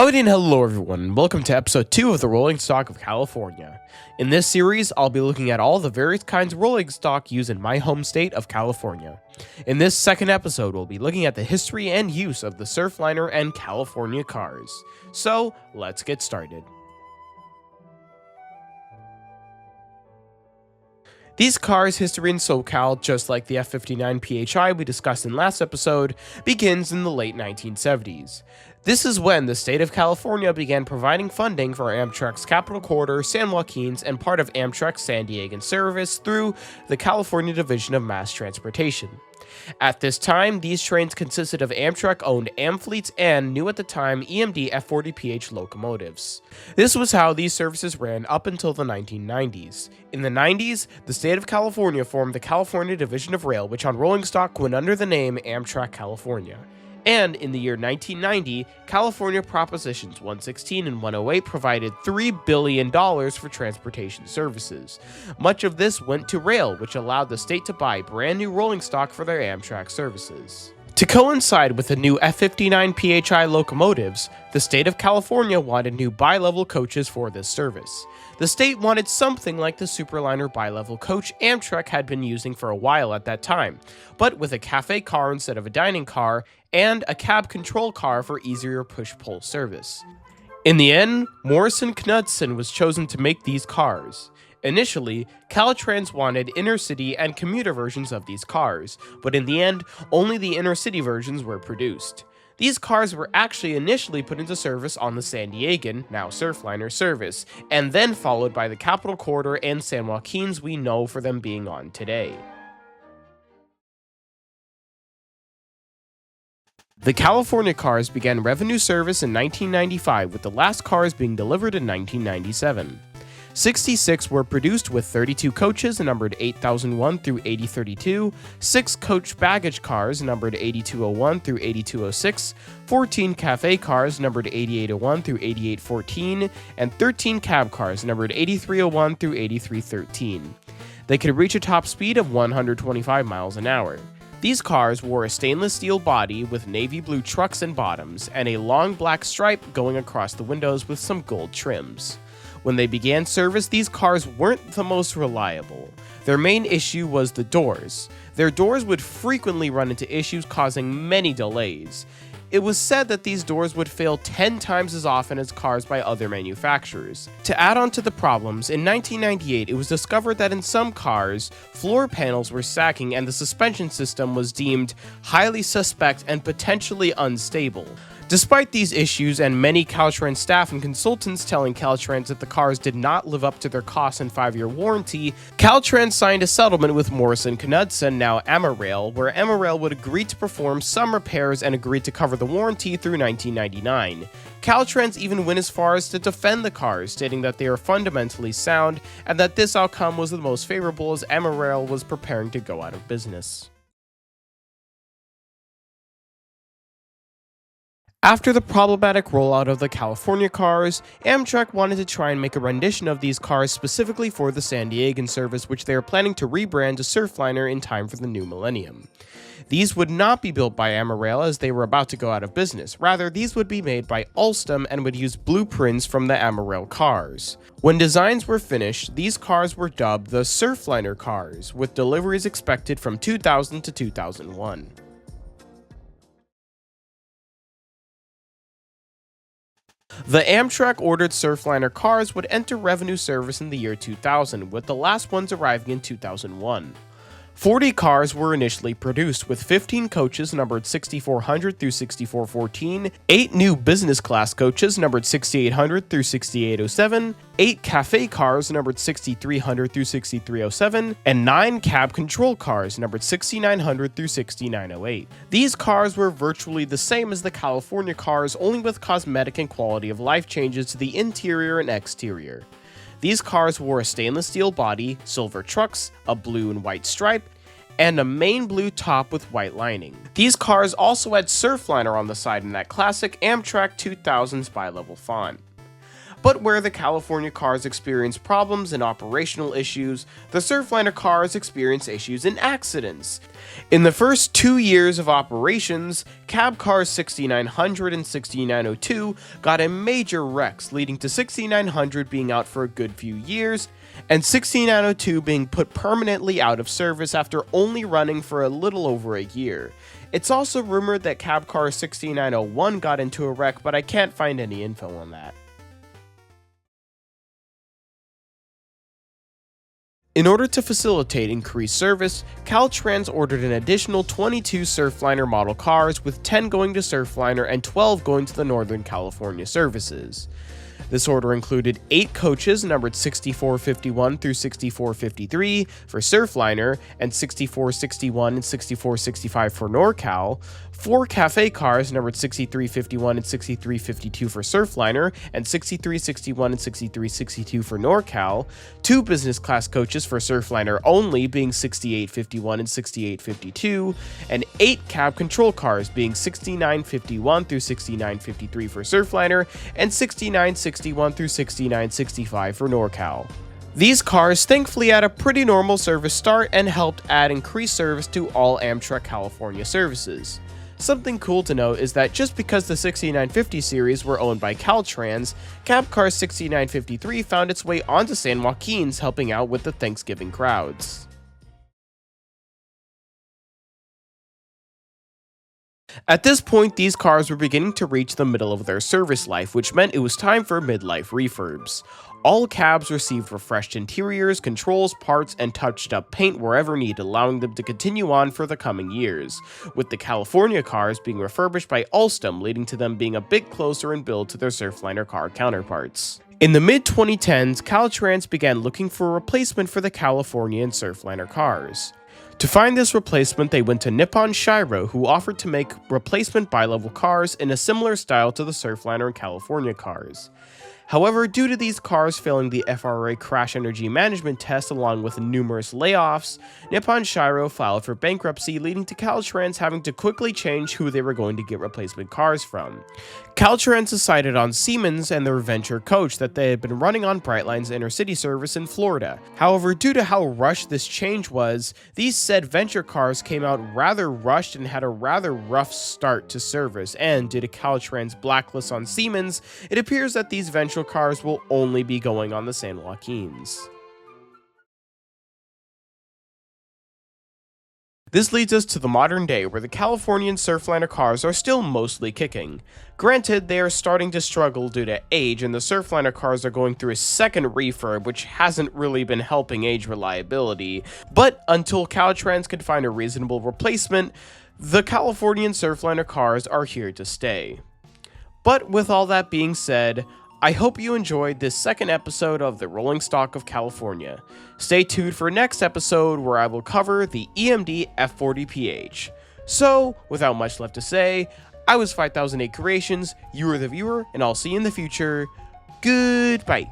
Howdy and hello everyone, and welcome to episode 2 of the Rolling Stock of California. In this series, I'll be looking at all the various kinds of rolling stock used in my home state of California. In this second episode, we'll be looking at the history and use of the Surfliner and California cars. So, let's get started. These cars' history in SoCal, just like the F-59 PHI we discussed in last episode, begins in the late 1970s. This is when the state of California began providing funding for Amtrak's Capital Corridor, San Joaquin's, and part of Amtrak's San Diegan service through the California Division of Mass Transportation. At this time, these trains consisted of Amtrak-owned Amfleets and, new at the time, EMD F40PH locomotives. This was how these services ran up until the 1990s. In the 90s, the state of California formed the California Division of Rail, which on rolling stock went under the name Amtrak California. And in the year 1990, California Propositions 116 and 108 provided $3 billion for transportation services. Much of this went to rail, which allowed the state to buy brand new rolling stock for their Amtrak services. To coincide with the new F-59 PHI locomotives, the state of California wanted new bi-level coaches for this service. The state wanted something like the Superliner bi-level coach Amtrak had been using for a while at that time, but with a cafe car instead of a dining car, and a cab control car for easier push-pull service. In the end, Morrison Knudsen was chosen to make these cars. Initially, Caltrans wanted inner-city and commuter versions of these cars, but in the end, only the inner-city versions were produced. These cars were actually initially put into service on the San Diegan, now Surfliner, service, and then followed by the Capital Corridor and San Joaquin's we know for them being on today. The California cars began revenue service in 1995, with the last cars being delivered in 1997. 66 were produced with 32 coaches numbered 8001 through 8032, 6 coach baggage cars numbered 8201 through 8206, 14 cafe cars numbered 8801 through 8814, and 13 cab cars numbered 8301 through 8313. They could reach a top speed of 125 miles an hour. These cars wore a stainless steel body with navy blue trucks and bottoms, and a long black stripe going across the windows with some gold trims. When they began service, these cars weren't the most reliable. Their main issue was the doors. Their doors would frequently run into issues, causing many delays. It was said that these doors would fail 10 times as often as cars by other manufacturers. To add on to the problems, in 1998 it was discovered that in some cars, floor panels were sagging and the suspension system was deemed highly suspect and potentially unstable. Despite these issues and many Caltrans staff and consultants telling Caltrans that the cars did not live up to their cost and 5-year warranty, Caltrans signed a settlement with Morrison Knudsen, now Amarail, where Amarail would agree to perform some repairs and agreed to cover the warranty through 1999. Caltrans even went as far as to defend the cars, stating that they are fundamentally sound and that this outcome was the most favorable as Amarail was preparing to go out of business. After the problematic rollout of the California cars, Amtrak wanted to try and make a rendition of these cars specifically for the San Diegan service, which they are planning to rebrand to Surfliner in time for the new millennium. These would not be built by Amarail as they were about to go out of business. Rather, these would be made by Alstom and would use blueprints from the Amarail cars. When designs were finished, these cars were dubbed the Surfliner cars, with deliveries expected from 2000 to 2001. The Amtrak ordered Surfliner cars would enter revenue service in the year 2000, with the last ones arriving in 2001. 40 cars were initially produced, with 15 coaches numbered 6400 through 6414, 8 new business class coaches numbered 6800 through 6807, 8 cafe cars numbered 6300 through 6307, and 9 cab control cars numbered 6900 through 6908. These cars were virtually the same as the California cars, only with cosmetic and quality of life changes to the interior and exterior. These cars wore a stainless steel body, silver trucks, a blue and white stripe, and a main blue top with white lining. These cars also had Surfliner on the side in that classic Amtrak 2000s bi-level font. but where the California cars experience problems and operational issues, the Surfliner cars experience issues in accidents. In the first 2 years of operations, cab cars 6900 and 6902 got in major wrecks, leading to 6900 being out for a good few years, and 6902 being put permanently out of service after only running for a little over a year. It's also rumored that cab car 6901 got into a wreck, but I can't find any info on that. In order to facilitate increased service, Caltrans ordered an additional 22 Surfliner model cars, with 10 going to Surfliner and 12 going to the Northern California services. This order included 8 coaches numbered 6451 through 6453 for Surfliner and 6461 and 6465 for NorCal, 4 cafe cars numbered 6351 and 6352 for Surfliner and 6361 and 6362 for NorCal, 2 business class coaches for Surfliner only being 6851 and 6852, and 8 cab control cars being 6951 through 6953 for Surfliner and 6961 through 6965 for NorCal. These cars thankfully had a pretty normal service start and helped add increased service to all Amtrak California services. Something cool to note is that just because the 6950 series were owned by Caltrans, cab car 6953 found its way onto San Joaquin's, helping out with the Thanksgiving crowds. At this point, these cars were beginning to reach the middle of their service life, which meant it was time for midlife refurbs. All cabs received refreshed interiors, controls, parts, and touched up paint wherever needed, allowing them to continue on for the coming years, with the California cars being refurbished by Alstom, leading to them being a bit closer in build to their Surfliner car counterparts. In the mid-2010s, Caltrans began looking for a replacement for the California and Surfliner cars. To find this replacement, they went to Nippon Shiro, who offered to make replacement bi-level cars in a similar style to the Surfliner and California cars. However, due to these cars failing the FRA crash energy management test along with numerous layoffs, Nippon Shiro filed for bankruptcy, leading to Caltrans having to quickly change who they were going to get replacement cars from. Caltrans decided on Siemens and their venture coach that they had been running on Brightline's intercity service in Florida. However, due to how rushed this change was, these said venture cars came out rather rushed and had a rather rough start to service, and due to Caltrans' blacklist on Siemens, it appears that these venture cars will only be going on the San Joaquins. This leads us to the modern day, where the California and Surfliner cars are still mostly kicking. Granted, they are starting to struggle due to age, and the Surfliner cars are going through a second refurb, which hasn't really been helping age reliability, but until Caltrans can find a reasonable replacement, the California and Surfliner cars are here to stay. But with all that being said, I hope you enjoyed this second episode of the Rolling Stock of California. Stay tuned for next episode where I will cover the EMD F40PH. So, without much left to say, I was 5008 Creations, you were the viewer, and I'll see you in the future. Goodbye.